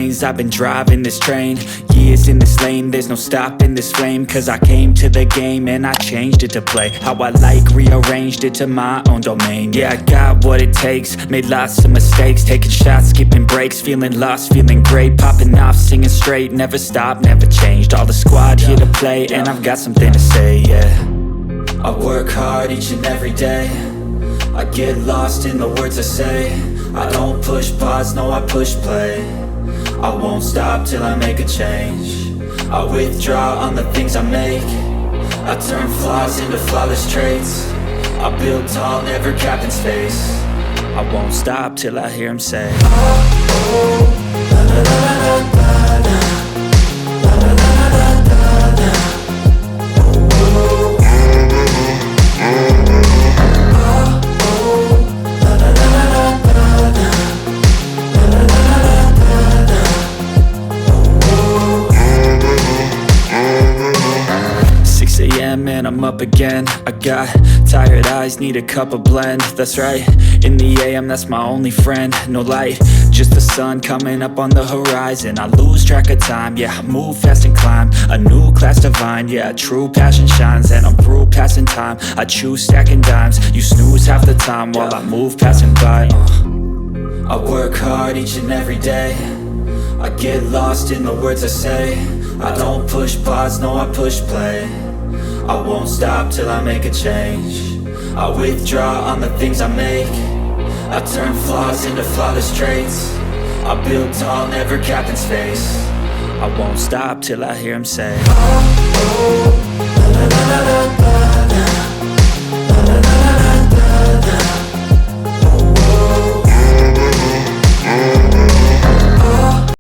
lanes, I've been driving this train. Years in this lane, there's no stopping this flame. Cause I came to the game and I changed it to play how I like, rearranged it to my own domain. Yeah, I got what it takes, made lots of mistakes, taking shots, skipping breaks, feeling lost, feeling great, popping off, singing straight, never stopped, never changed. All the squad here to play, and I've got something to say, yeah. I work hard each and every day, I get lost in the words I say. I don't push pause, no I push play. I won't stop till I make a change. I withdraw on the things I make. I turn flaws into flawless traits. I build tall, never capped in space. I won't stop till I hear him say, oh, oh, la la la la la la. Man, I'm up again. I got tired eyes, need a cup of blend. That's right, in the AM, that's my only friend. No light, just the sun coming up on the horizon. I lose track of time, yeah, I move fast and climb a new class divine, yeah, true passion shines. And I'm through passing time, I choose stacking dimes. You snooze half the time while I move passing by. I work hard each and every day, I get lost in the words I say. I don't push pause, no I push play. I won't stop till I make a change. I withdraw on the things I make. I turn flaws into flawless traits. I build tall, never capped in space. I won't stop till I hear him say, oh, oh.